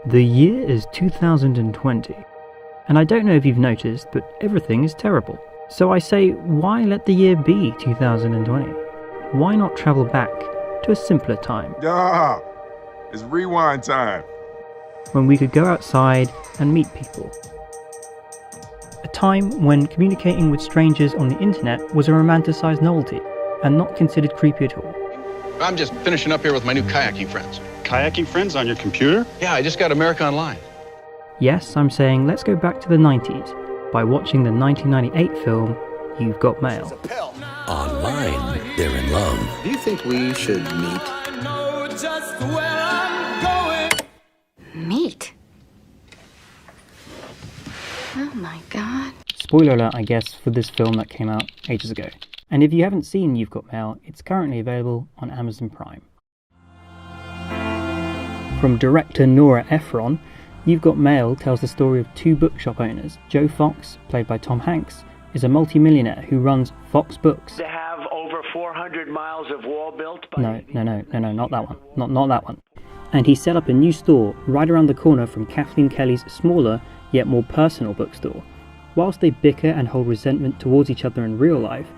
The year is 2020, and I don't know if you've noticed, but everything is terrible. So I say, why let the year be 2020? Why not travel back to a simpler time? Duh! It's rewind time. When we could go outside and meet people. A time when communicating with strangers on the internet was a romanticised novelty, and not considered creepy at all. I'm just finishing up here with my new kayaking friends. Kayaking friends on your computer? Yeah, I just got America Online. Yes, I'm saying let's go back to the 90s by watching the 1998 film You've Got Mail. Online, they're in love. Do you think we should meet? Meet? Oh my god. Spoiler alert, I guess, for this film that came out ages ago. And if you haven't seen You've Got Mail, it's currently available on Amazon Prime. From director Nora Ephron, You've Got Mail tells the story of two bookshop owners. Joe Fox, played by Tom Hanks, is a multi-millionaire who runs Fox Books. To have over 400 miles of wall built by... No, not that one. Not that one. And he set up a new store right around the corner from Kathleen Kelly's smaller, yet more personal bookstore. Whilst they bicker and hold resentment towards each other in real life,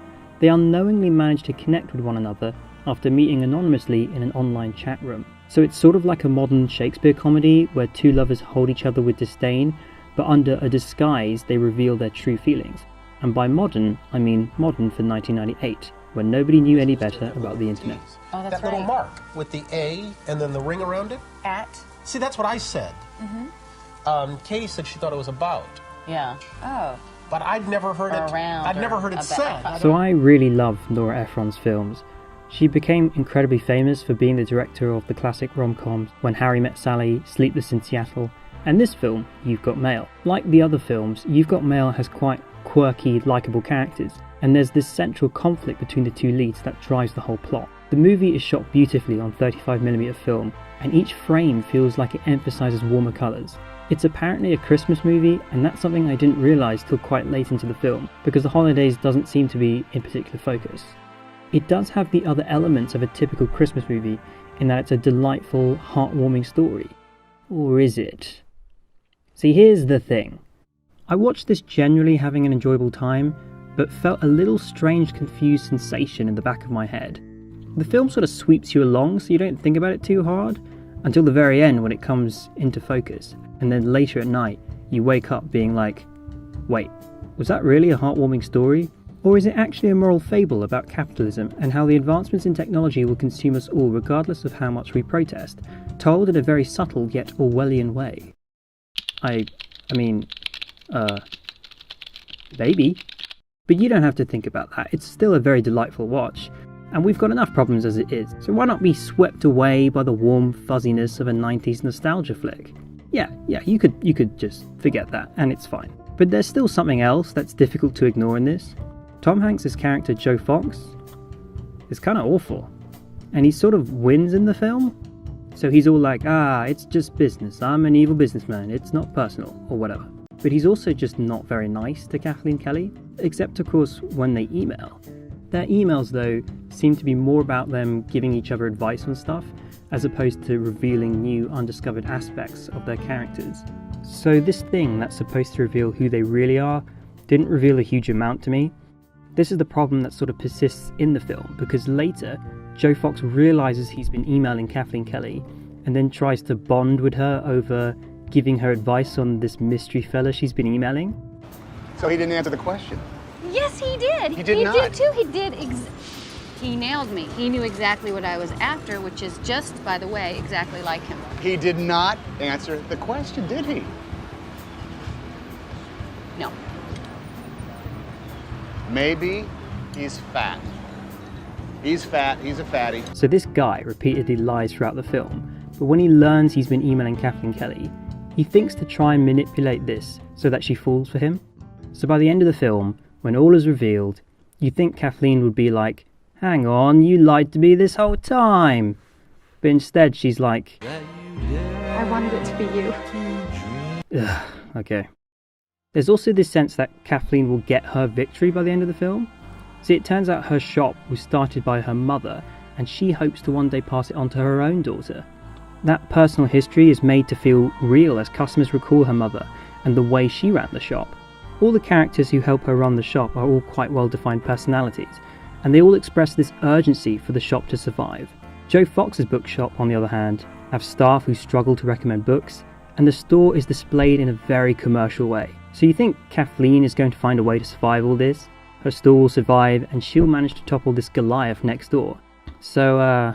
they unknowingly manage to connect with one another after meeting anonymously in an online chat room. So it's sort of like a modern Shakespeare comedy where two lovers hold each other with disdain, but under a disguise they reveal their true feelings. And by modern, I mean modern for 1998, when nobody knew any better about the internet. Oh, that's that little mark with the A and then the ring around it? At? See, that's what I said. Katie said she thought it was about. Yeah. Oh. But I'd never heard it. I'd never heard it said. So I really love Nora Ephron's films. She became incredibly famous for being the director of the classic rom-coms When Harry Met Sally, Sleepless in Seattle, and this film, You've Got Mail. Like the other films, You've Got Mail has quite quirky, likeable characters, and there's this central conflict between the two leads that drives the whole plot. The movie is shot beautifully on 35mm film, and each frame feels like it emphasises warmer colours. It's apparently a Christmas movie, and that's something I didn't realise till quite late into the film, because the holidays doesn't seem to be in particular focus. It does have the other elements of a typical Christmas movie, in that it's a delightful, heartwarming story. Or is it? See, here's the thing. I watched this generally having an enjoyable time, but felt a little strange, confused sensation in the back of my head. The film sort of sweeps you along so you don't think about it too hard, until the very end when it comes into focus, and then later at night you wake up being like, wait, was that really a heartwarming story? Or is it actually a moral fable about capitalism and how the advancements in technology will consume us all regardless of how much we protest, told in a very subtle yet Orwellian way? Maybe. But you don't have to think about that, it's still a very delightful watch, and we've got enough problems as it is, so why not be swept away by the warm fuzziness of a 90s nostalgia flick? Yeah, you could just forget that, and it's fine. But there's still something else that's difficult to ignore in this. Tom Hanks' character Joe Fox is kind of awful, and he sort of wins in the film. So he's all like, it's just business, I'm an evil businessman, it's not personal, or whatever. But he's also just not very nice to Kathleen Kelly, except of course when they email. Their emails though seem to be more about them giving each other advice on stuff, as opposed to revealing new undiscovered aspects of their characters. So this thing that's supposed to reveal who they really are didn't reveal a huge amount to me. This is the problem that sort of persists in the film, because later Joe Fox realises he's been emailing Kathleen Kelly and then tries to bond with her over giving her advice on this mystery fella she's been emailing. So he didn't answer the question? Yes, he did. He did not. He did too. He did. He nailed me. He knew exactly what I was after, which is just, by the way, exactly like him. He did not answer the question, did he? No. Maybe he's fat. He's fat, he's a fatty. So this guy repeatedly lies throughout the film, but when he learns he's been emailing Kathleen Kelly, he thinks to try and manipulate this so that she falls for him. So by the end of the film, when all is revealed, you think Kathleen would be like, hang on, you lied to me this whole time. But instead she's like, I wanted it to be you. Ugh, okay. There's also this sense that Kathleen will get her victory by the end of the film. See, it turns out her shop was started by her mother, and she hopes to one day pass it on to her own daughter. That personal history is made to feel real as customers recall her mother and the way she ran the shop. All the characters who help her run the shop are all quite well-defined personalities, and they all express this urgency for the shop to survive. Joe Fox's bookshop, on the other hand, have staff who struggle to recommend books, and the store is displayed in a very commercial way. So you think Kathleen is going to find a way to survive all this? Her store will survive, and she'll manage to topple this Goliath next door. So,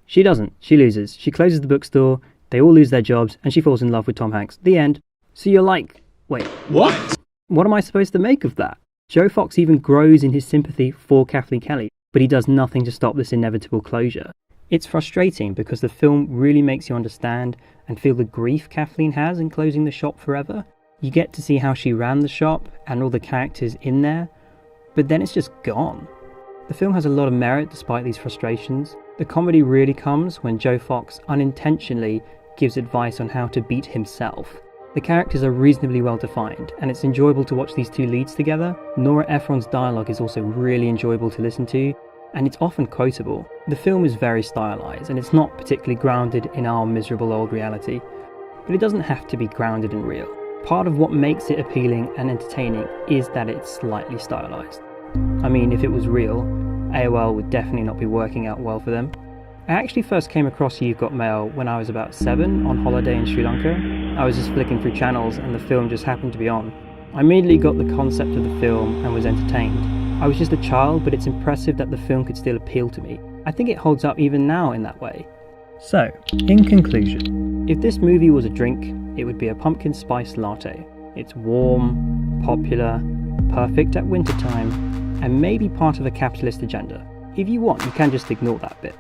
she doesn't. She loses. She closes the bookstore, they all lose their jobs, and she falls in love with Tom Hanks. The end. So you're like, wait, what? What am I supposed to make of that? Joe Fox even grows in his sympathy for Kathleen Kelly, but he does nothing to stop this inevitable closure. It's frustrating because the film really makes you understand and feel the grief Kathleen has in closing the shop forever. You get to see how she ran the shop and all the characters in there, but then it's just gone. The film has a lot of merit despite these frustrations. The comedy really comes when Joe Fox unintentionally gives advice on how to beat himself. The characters are reasonably well defined, and it's enjoyable to watch these two leads together. Nora Ephron's dialogue is also really enjoyable to listen to, and it's often quotable. The film is very stylized, and it's not particularly grounded in our miserable old reality, but it doesn't have to be grounded in real. Part of what makes it appealing and entertaining is that it's slightly stylized. I mean, if it was real, AOL would definitely not be working out well for them. I actually first came across You've Got Mail when I was about 7 on holiday in Sri Lanka. I was just flicking through channels and the film just happened to be on. I immediately got the concept of the film and was entertained. I was just a child, but it's impressive that the film could still appeal to me. I think it holds up even now in that way. So, in conclusion, if this movie was a drink, it would be a pumpkin spice latte. It's warm, popular, perfect at wintertime, and maybe part of a capitalist agenda. If you want, you can just ignore that bit.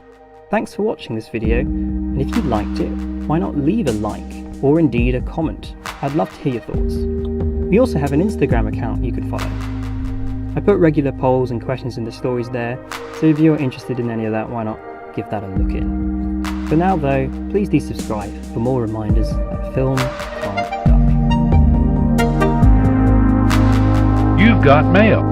Thanks for watching this video, and if you liked it, why not leave a like, or indeed a comment? I'd love to hear your thoughts. We also have an Instagram account you could follow. I put regular polls and questions in the stories there, so if you're interested in any of that, why not give that a look in. For now though, please do subscribe for more reminders that film can't die. You've got mail.